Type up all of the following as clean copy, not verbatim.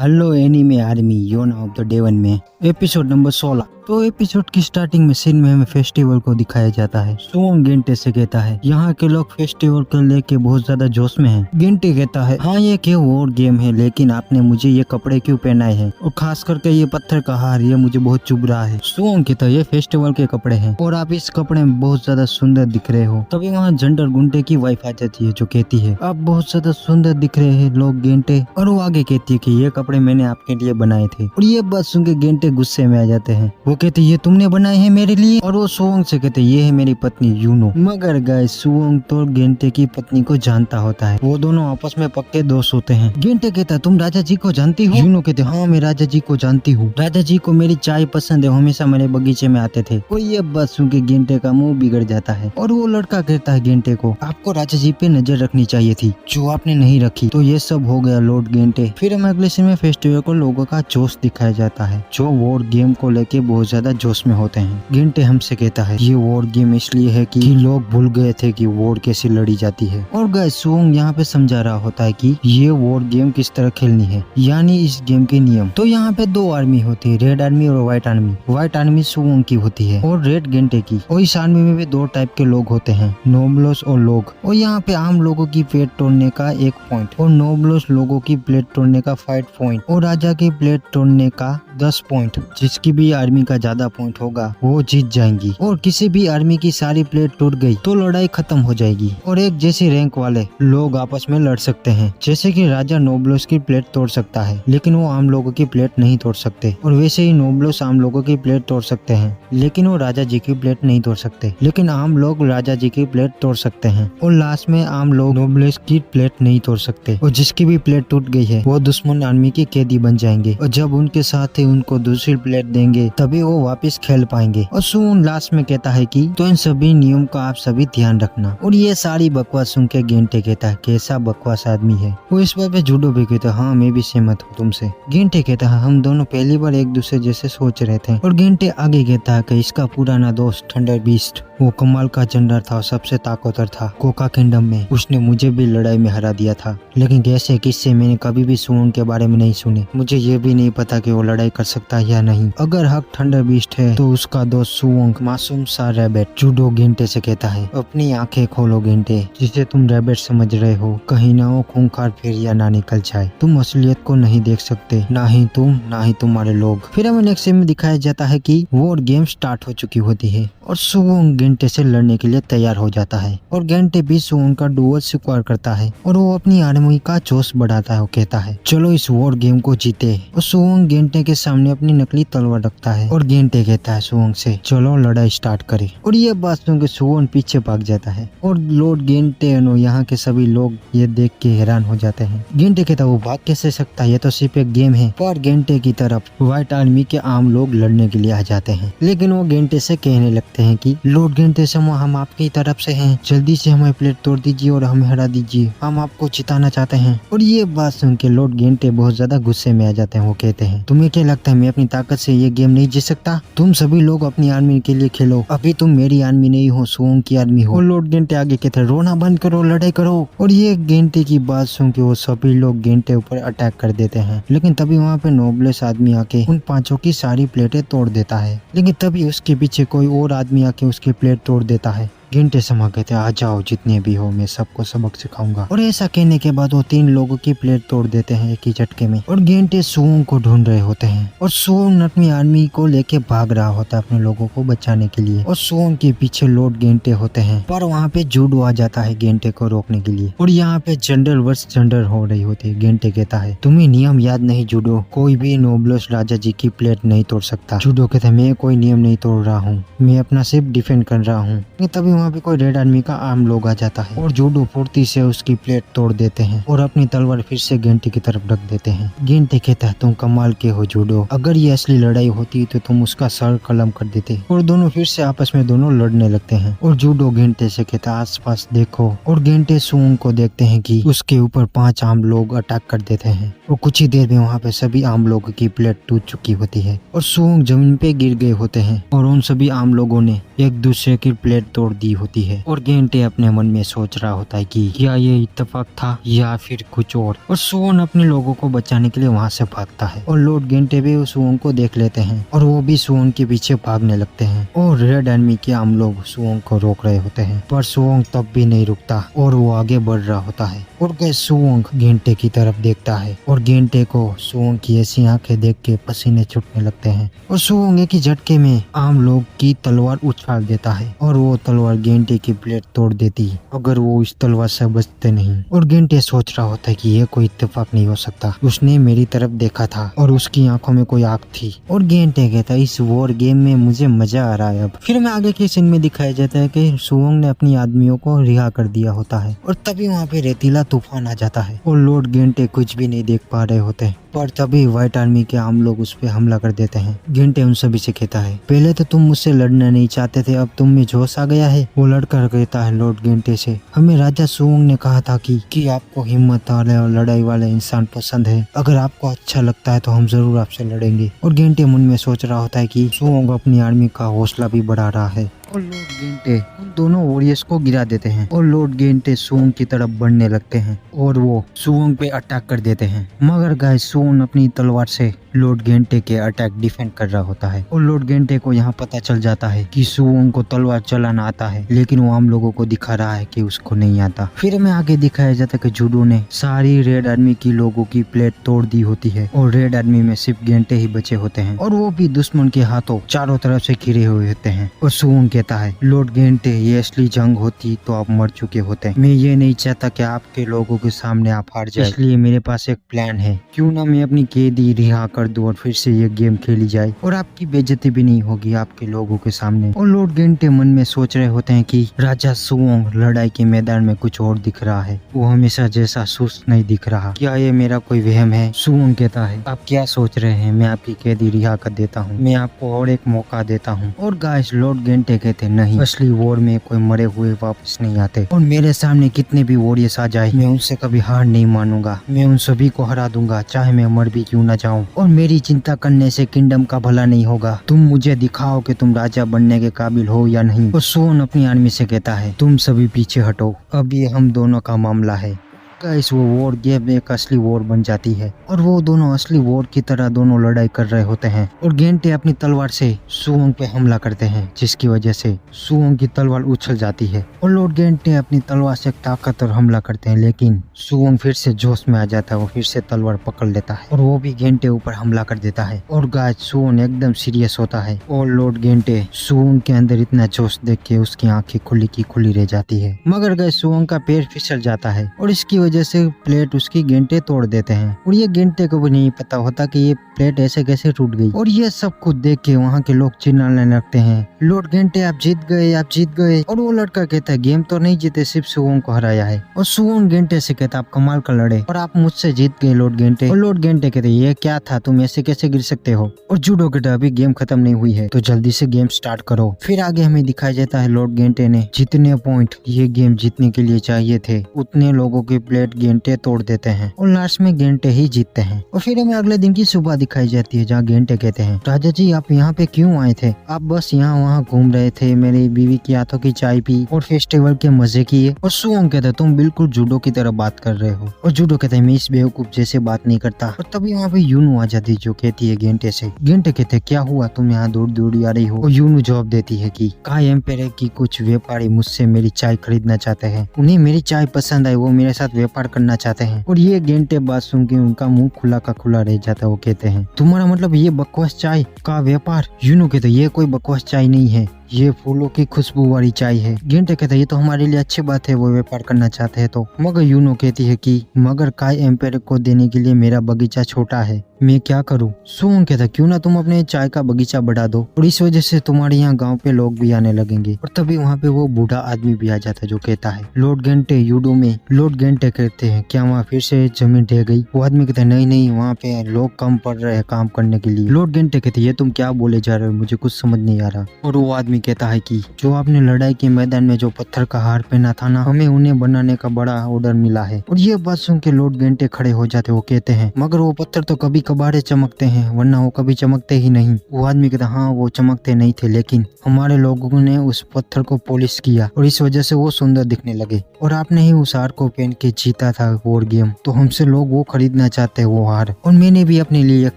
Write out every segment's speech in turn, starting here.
Hello anime army योन of the डेवन में एपिसोड नंबर 16। तो एपिसोड की स्टार्टिंग में सीन में हमें फेस्टिवल को दिखाया जाता है। सुओंग गेंटे से कहता है यहाँ के लोग फेस्टिवल को लेके बहुत ज्यादा जोश में हैं। गेंटे कहता है हाँ ये क्या और गेम है, लेकिन आपने मुझे ये कपड़े क्यों पहनाए हैं और खास करके ये पत्थर का हार, ये मुझे बहुत चुभ रहा है। सुओंग कहता है ये फेस्टिवल के कपड़े हैं और आप इस कपड़े में बहुत ज्यादा सुंदर दिख रहे हो। तभी वहाँ जंडर गुंटे की वाइफ आ जाती है जो कहती है आप बहुत ज्यादा सुंदर दिख रहे हैं लोग गेंटे, और वो आगे कहती है कि ये कपड़े मैंने आपके लिए बनाए थे। और ये बात सुन के गेंटे गुस्से में आ जाते हैं। वो कहते ये तुमने बनाए हैं मेरे लिए, और वो सुओंग से कहते ये है मेरी पत्नी यूनो। मगर गाइस सुओंग तो गेंटे की पत्नी को जानता होता है, वो दोनों आपस में पक्के दोस्त होते हैं। गेंटे कहता है तुम राजा जी को जानती हो? यूनो कहते हाँ मैं राजा जी को जानती हूँ, राजा जी को मेरी चाय पसंद है, हमेशा मेरे बगीचे में आते थे। और ये बात सुन के गेंटे का मुंह बिगड़ जाता है और वो लड़का कहता है गेंटे को आपको राजा जी पे नजर रखनी चाहिए थी जो आपने नहीं रखी। तो ये सब हो गया लॉर्ड गेंटे। फिर हम अगले सीन में फेस्टिवल को लोगों का जोश दिखाया जाता है जो वॉर गेम को लेके बहुत ज्यादा जोश में होते हैं। गेंटे हमसे कहता है ये वॉर गेम इसलिए है कि लोग भूल गए थे कि वॉर कैसे लड़ी जाती है। और गाइस सुओंग यहाँ पे समझा रहा होता है कि ये वॉर गेम किस तरह खेलनी है, यानी इस गेम के नियम। तो यहाँ पे दो आर्मी होती है, रेड आर्मी और व्हाइट आर्मी। व्हाइट आर्मी सुओंग की होती है और रेड गेंटे की। और इस आर्मी में भी दो टाइप के लोग होते हैं, नोबलोस और लोग। और यहाँ पे आम लोगों की प्लेट तोड़ने का 1 पॉइंट और नोबलोस लोगों की प्लेट तोड़ने का 5 पॉइंट और राजा की प्लेट तोड़ने का 10 पॉइंट। जिसकी भी आर्मी का ज्यादा पॉइंट होगा वो जीत जाएंगी। और किसी भी आर्मी की सारी प्लेट टूट गई तो लड़ाई खत्म हो जाएगी और एक जैसी रैंक वाले लोग आपस में लड़ सकते हैं। जैसे कि राजा नोबलोस की प्लेट तोड़ सकता है लेकिन वो आम लोगों की प्लेट नहीं तोड़ सकते, और वैसे ही नोबलोस आम लोगों की प्लेट तोड़ सकते हैं लेकिन वो राजा जी की प्लेट नहीं तोड़ सकते, लेकिन आम लोग राजा जी की प्लेट तोड़ सकते हैं। और लास्ट में आम लोग नोबलोस की प्लेट नहीं तोड़ सकते, और जिसकी भी प्लेट टूट गई है वो दुश्मन आर्मी की कैदी बन जाएंगे, और जब उनके साथ ही उनको दूसरी प्लेट देंगे तभी वो वापस खेल पाएंगे। और सुन लास्ट में कहता है कि तो इन सभी नियम का आप सभी ध्यान रखना। और ये सारी बकवास सुन के गेंटे कहता है कैसा बकवास आदमी है। वो इस बात पे जूडो भी कहता है हाँ मैं भी सहमत हूँ तुमसे। गेंटे कहता है हम दोनों पहली बार एक दूसरे जैसे सोच रहे थे। और गेंटे आगे कहता है कि इसका पुराना दोस्त थंडर बीस्ट वो कमाल का जनरल था, सबसे ताकतवर था कोका किंगडम में, उसने मुझे भी लड़ाई में हरा दिया था। लेकिन कैसे किससे मैंने कभी भी सुओंग के बारे में नहीं सुने, मुझे ये भी नहीं पता कि वो लड़ाई कर सकता है या नहीं। अगर हक थंडर बीस्ट है तो उसका दोस्त सुओंग मासूम सा रैबिट। जूडो गेंटे से कहता है अपनी आंखें खोलो गेंटे, जिसे तुम रैबिट समझ रहे हो कहीं ना वो खूंखार फेरिया ना निकल जाए। तुम असलियत को नहीं देख सकते, ना ही तुम ना ही तुम्हारे लोग। फिर हमें नेक्स्ट सीन में दिखाया जाता है कि वॉर गेम स्टार्ट हो चुकी होती है और सुओंग गेंटे से लड़ने के लिए तैयार हो जाता है। और गेंटे भी सुओंग का डुअल स्वीकार करता है और वो अपनी आर्मी का जोश बढ़ाता है। वो कहता है चलो इस वॉर गेम को जीते। और सुओंग गेंटे के सामने अपनी नकली तलवार रखता है और गेंटे कहता है सुओंग से चलो लड़ाई स्टार्ट करे। और ये बात सुन के सुओंग पीछे भाग जाता है और लॉर्ड गेंटे और यहाँ के सभी लोग ये देख के हैरान हो जाते हैं। गेंटे कहता है वो भाग कैसे सकता है, ये तो सिर्फ एक गेम है। पर गेंटे की तरफ व्हाइट आर्मी के आम लोग लड़ने के लिए आ जाते हैं, लेकिन वो गेंटे से कहने लगते हैं कि लॉर्ड गेंटे से हम आपकी तरफ से हैं, जल्दी से हमारी प्लेट तोड़ दीजिए और हमें हरा दीजिए, हम आपको जिताना चाहते हैं। और ये बात सुन के लॉर्ड गेंटे बहुत ज्यादा गुस्से में आ जाते हैं। वो कहते हैं तुम्हें क्या लगता है मैं अपनी ताकत से ये गेम नहीं जीत सकता? तुम सभी लोग अपनी आर्मी के लिए खेलो, अभी तुम मेरी आर्मी नहीं हो, सुओंग की आर्मी हो। और लॉर्ड गेंटे आगे कहते हैं रोना बंद करो, लड़ाई करो। और ये गेंटे की बात सुन के वो सभी लोग गेंटे ऊपर अटैक कर देते हैं, लेकिन तभी वहाँ पे नोबलेस आदमी आके उन पांचों की सारी प्लेटें तोड़ देता है। लेकिन तभी उसके पीछे कोई और आदमी आके उसकी प्लेट तोड़ देता है। गेंटे समा कहते हैं आ जाओ जितने भी हो, मैं सबको सबक सिखाऊंगा। और ऐसा कहने के बाद वो 3 लोगों की प्लेट तोड़ देते हैं एक ही झटके में। और गेंटे सुओंग को ढूंढ रहे होते हैं और सुओंग अपनी आर्मी को लेके भाग रहा होता है अपने लोगों को बचाने के लिए। और सुओंग के पीछे लॉर्ड गेंटे होते हैं, पर वहाँ पे जूडो आ जाता है गेंटे को रोकने के लिए। और यहाँ पे जनरल वर्स जनरल हो रही होती है। गेंटे कहता है तुम्हें नियम याद नहीं जूडो, कोई भी नोबलोस राजा जी की प्लेट नहीं तोड़ सकता। जूडो कहता है मैं कोई नियम नहीं तोड़ रहा हूँ, मैं अपना सिर्फ डिफेंड कर रहा हूँ। तभी वहाँ पे कोई रेड आर्मी का आम लोग आ जाता है और जूडो फुर्ती से उसकी प्लेट तोड़ देते हैं और अपनी तलवार फिर से गेंटे की तरफ रख देते हैं। गेंटे कहता है तुम कमाल के हो जूडो, अगर ये असली लड़ाई होती तो तुम उसका सर कलम कर देते। और दोनों फिर से आपस में दोनों लड़ने लगते हैं। और जूडो गेंटे से कहता है आसपास देखो। और गेंटे सुओंग को देखते हैं कि उसके ऊपर 5 आम लोग अटैक कर देते हैं और कुछ ही देर में वहाँ पे सभी आम लोगों की प्लेट टूट चुकी होती है और सुओंग जमीन पे गिर गए होते हैं और उन सभी आम लोगों ने एक दूसरे की प्लेट तोड़ दी दी होती है और गेंटे अपने मन में सोच रहा होता है कि क्या ये इत्तेफाक था या फिर कुछ और सुवोंग अपने लोगों को बचाने के लिए वहाँ से भागता है और लॉर्ड गेंटे भी सुवोंग को देख लेते हैं और वो भी सुवोंग के पीछे भागने लगते हैं और रेड आर्मी के आम लोग सुवोंग को रोक रहे होते हैं पर सुवोंग तब भी नहीं रुकता और वो आगे बढ़ रहा होता है और गैस सुवोंग गेंटे की तरफ देखता है और गेंटे को सुवोंग की ऐसी आंखें देख के पसीने छूटने लगते हैं और सुवोंग एक ही झटके में आम लोग की तलवार उछाल देता है और वो तलवार गेंटे की प्लेट तोड़ देती है अगर वो इस तलवार से बचते नहीं। और गेंटे सोच रहा होता है कि ये कोई इत्तेफाक नहीं हो सकता, उसने मेरी तरफ देखा था और उसकी आंखों में कोई आग थी। और गेंटे कहता है इस वॉर गेम में मुझे मजा आ रहा है। अब फिर में आगे के सीन में दिखाया जाता है कि सुवोंग ने अपनी आदमियों को रिहा कर दिया होता है और तभी वहाँ पे रेतीला तूफान आ जाता है और लॉर्ड गेंटे कुछ भी नहीं देख पा रहे होते हैं पर तभी व्हाइट आर्मी के आम लोग उस पे हमला कर देते हैं। गेंटे उन सभी से कहता है पहले तो तुम मुझसे लड़ना नहीं चाहते थे, अब तुम में जोश आ गया है। वो लड़कर कहता है लॉर्ड गेंटे से हमें राजा सुवोंग ने कहा था कि आपको हिम्मत वाले और लड़ाई वाले इंसान पसंद है, अगर आपको अच्छा लगता है तो हम जरूर आपसे लड़ेंगे। और गेंटे मन में सोच रहा होता है कि सुवोंग अपनी आर्मी का हौसला भी बढ़ा रहा है और लॉर्ड गेंटे उन दोनों वॉरियर्स को गिरा देते हैं और लॉर्ड गेंटे सुवोंग की तरफ बढ़ने लगते हैं और वो सुवोंग पे अटैक कर देते हैं। मगर गाइस सुवोंग अपनी तलवार से लॉर्ड गेंटे के अटैक डिफेंड कर रहा होता है और लॉर्ड गेंटे को यहाँ पता चल जाता है कि सुवोंग को तलवार चलाना आता है लेकिन वो हम लोगों को दिखा रहा है कि उसको नहीं आता। फिर में आगे दिखाया जाता है कि जूडो ने सारी रेड आर्मी की लोगों की प्लेट तोड़ दी होती है और रेड आर्मी में सिर्फ गेंटे ही बचे होते हैं और वो भी दुश्मन के हाथों चारों तरफ से घिरे हुए होते हैं। और सुवोंग कहता है लॉर्ड गेंटे ये असली जंग होती तो आप मर चुके होते, मैं ये नहीं चाहता कि आपके लोगों के सामने आप हार जाए, इसलिए मेरे पास एक प्लान है, क्यों ना मैं अपनी कैदी रिहा कर दूं और फिर से ये गेम खेली जाए और आपकी बेइज्जती भी नहीं होगी आपके लोगों के सामने। और लॉर्ड गेंटे मन में सोच रहे होते हैं कि राजा सुवोंग लड़ाई के मैदान में कुछ और दिख रहा है, वो हमेशा जैसा सुस्त नहीं दिख रहा, क्या ये मेरा कोई वहम है। सुवोंग कहता है आप क्या सोच रहे हैं, मैं आपकी कैदी रिहा कर देता हूँ, मैं आपको और एक मौका देता हूँ। और गाइस लॉर्ड गेंटे कहते नहीं, असली वॉर में कोई मरे हुए वापस नहीं आते और मेरे सामने कितने भी वॉरियर्स आ जाए मैं उनसे कभी हार नहीं मानूंगा, मैं उन सभी को हरा दूंगा चाहे मैं मर भी क्यों ना जाऊं और मेरी चिंता करने से किंगडम का भला नहीं होगा, तुम मुझे दिखाओ कि तुम राजा बनने के काबिल हो या नहीं। और सुवोंग अपनी आर्मी से कहता है तुम सभी पीछे हटो, अब ये हम दोनों का मामला है। गाइस वो वॉर गेम एक असली वॉर बन जाती है और वो दोनों असली वॉर की तरह दोनों लड़ाई कर रहे होते हैं और गेंटे अपनी तलवार से सुवोंग पे हमला करते हैं जिसकी वजह से सुवोंग की तलवार उछल जाती है और लॉर्ड गेंटे अपनी तलवार से ताकतवर हमला करते हैं लेकिन सुवोंग फिर से जोश में आ जाता है, वो फिर से तलवार पकड़ लेता है और वो भी गेंटे ऊपर हमला कर देता है और गाइस सुवोंग एकदम सीरियस होता है और लॉर्ड गेंटे सुवोंग के अंदर इतना जोश देख के उसकी आंखें खुली की खुली रह जाती है। मगर गाइस सुवोंग का पैर फिसल जाता है और इसकी वजह से प्लेट उसकी गेंटे तोड़ देते हैं और ये गेंटे को भी नहीं पता होता कि ये प्लेट ऐसे कैसे टूट गई। और ये सब कुछ देख के वहाँ के लोग चिल्लाने लगते हैं लॉर्ड गेंटे आप जीत गए, आप जीत गए। और वो लड़का कहता है गेम तो नहीं जीते, सिर्फ सुवोंग को हराया है। और सुवोंग गेंटे से कहता आप कमाल का लड़े और आप मुझसे जीत गए लॉर्ड गेंटे। और लॉर्ड गेंटे कहते ये क्या था, तुम ऐसे कैसे गिर सकते हो। और जूडो कहता अभी गेम खत्म नहीं हुई है तो जल्दी से गेम स्टार्ट करो। फिर आगे हमें दिखाया जाता है लॉर्ड गेंटे ने जितने पॉइंट ये गेम जीतने के लिए चाहिए थे उतने लोगों की प्लेट गेंटे तोड़ देते हैं और लास्ट में गेंटे ही जीतते हैं। और फिर हमें अगले दिन की सुबह दिखाई जाती है जहाँ गेंटे कहते हैं राजा जी आप यहाँ पे क्यों आए थे, आप बस यहाँ वहाँ घूम रहे थे, मेरी बीवी की हाथों की चाय पी और फेस्टिवल के मजे किए। और सुवोंग कहता है तुम बिल्कुल जूडो की तरह बात कर रहे हो। और जूडो कहता है मैं इस बेवकूफ जैसे बात नहीं करता। और तभी वहाँ पे यूनू आ जाती है जो कहती है गेंटे से, गेंटे कहते हैं क्या हुआ तुम यहाँ दूर दूर आ रही हो। और यूनू जवाब देती है कि काय एम्पायर की कुछ व्यापारी मुझसे मेरी चाय खरीदना चाहते हैं, उन्हें मेरी चाय पसंद आई, वो मेरे साथ व्यापार करना चाहते हैं। और ये गेंटे बात सुन के उनका मुंह खुला का खुला रह जाता है। वो कहते हैं तुम्हारा मतलब ये बकवास चाय का व्यापार। यूनू कहते ये कोई बकवास चाय नहीं है, ये फूलों की खुशबू वाली चाय है। गेंटे कहता है ये तो हमारे लिए अच्छी बात है, वो व्यापार करना चाहते हैं तो। मगर यूनो कहती है कि मगर काय एम्पायर को देने के लिए मेरा बगीचा छोटा है, मैं क्या करूं। सुवोंग कहता क्यों ना तुम अपने चाय का बगीचा बढ़ा दो और इस वजह से तुम्हारे यहाँ गांव पे लोग भी आने लगेंगे। और तभी वहाँ पे वो बूढ़ा आदमी भी आ जाता है जो कहता है लॉर्ड गेंटे यूडो में। लॉर्ड गेंटे कहते हैं क्या वहाँ फिर से जमीन ढह गई। वो आदमी कहता है नहीं नहीं वहाँ पे लोग कम पड़ रहे हैं काम करने के लिए। लॉर्ड गेंटे कहते ये तुम क्या बोले जा रहे हो, मुझे कुछ समझ नहीं आ रहा। और वो आदमी कहता है कि जो आपने लड़ाई के मैदान में जो पत्थर का हार पहना था ना, हमें उन्हें बनाने का बड़ा ऑर्डर मिला है। और ये बात सुन के लॉर्ड गेंटे खड़े हो जाते। वो कहते हैं मगर वो पत्थर तो कभी कभार चमकते हैं, वरना वो कभी चमकते ही नहीं। वो आदमी कहता हाँ वो चमकते नहीं थे, लेकिन हमारे लोगों ने उस पत्थर को पॉलिश किया और इस वजह से वो सुंदर दिखने लगे। और आपने ही उस हार को पहन के जीता था वॉर गेम, तो हमसे लोग वो खरीदना चाहते हैं वो हार, और मैंने भी अपने लिए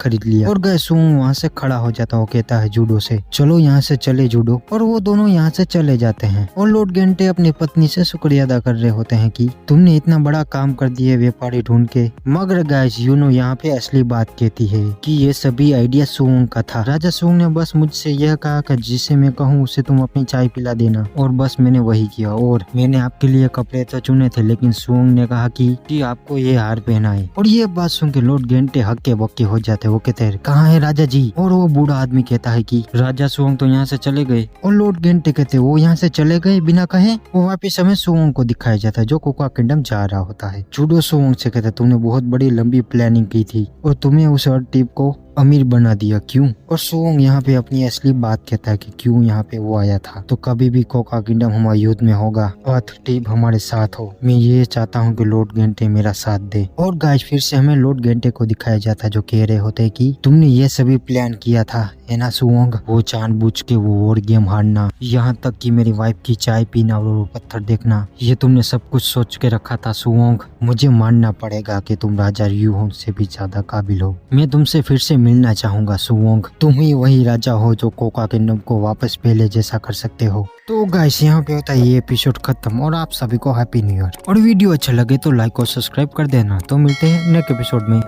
खरीद लिया। और गए सुंग वहाँ से खड़ा हो जाता। वो कहता है जूडो से चलो यहाँ से चले जूडो। और वो दोनों यहाँ से चले जाते हैं। और लॉर्ड गेंटे अपनी पत्नी से शुक्रिया अदा कर रहे होते हैं कि तुमने इतना बड़ा काम कर दिया व्यापारी ढूंढ के। मगर गाइस यहाँ पे असली बात कहती है कि ये सभी आइडिया सुंग का था। राजा सुंग ने बस मुझसे यह कहा कि जिसे मैं कहूँ उसे तुम अपनी चाय पिला देना, और बस मैंने वही किया। और मैंने आपके लिए कपड़े तो चुने थे, लेकिन सुंग ने कहा कि आपको ये हार पहनाए। और ये बात सुन के लॉर्ड गेंटे हक्के बक्के हो जाते। वो कहते हैं कहाँ है राजा जी? और वो बूढ़ा आदमी कहता है कि राजा सुंग तो यहाँ से चले गए। और लॉर्ड गेंटे कहते वो यहाँ से चले गए बिना कहे? वो वापिस हमें सुंग को दिखाया जाता है जो कोका किंगडम जा रहा होता है। जूडो सुंग से कहते तुमने बहुत बड़ी लंबी प्लानिंग की थी और तुम्हें उस टीम को अमीर बना दिया, क्यों? और सुंग यहाँ पे अपनी असली बात कहता है कि क्यों यहाँ पे वो आया था। तो कभी भी कोका किंगडम हमारे युद्ध में होगा, अर्थ टीम हमारे साथ हो। मैं ये चाहता हूँ कि लॉर्ड गेंटे मेरा साथ दे। और गाइस फिर से हमें लॉर्ड गेंटे को दिखाया जाता है जो कह रहे होते कि तुमने ये सभी प्लान किया था है ना सुंग? वो जानबूझ के वो वॉर गेम हारना, यहाँ तक कि मेरी वाइफ की चाय पीना और वो पत्थर देखना, ये तुमने सब कुछ सोच के रखा था सुंग। मुझे मानना पड़ेगा कि तुम राजा यू होंग से भी ज्यादा काबिल हो। मैं तुमसे फिर से मिलना चाहूंगा सुंग। तुम ही वही राजा हो जो कोका किंगडम को वापस पहले जैसा कर सकते हो। तो गाइस यहाँ पे होता है ये एपिसोड खत्म, और आप सभी को हैप्पी न्यू ईयर। और वीडियो अच्छा लगे तो लाइक और सब्सक्राइब कर देना। तो मिलते हैं नेक्स्ट एपिसोड में।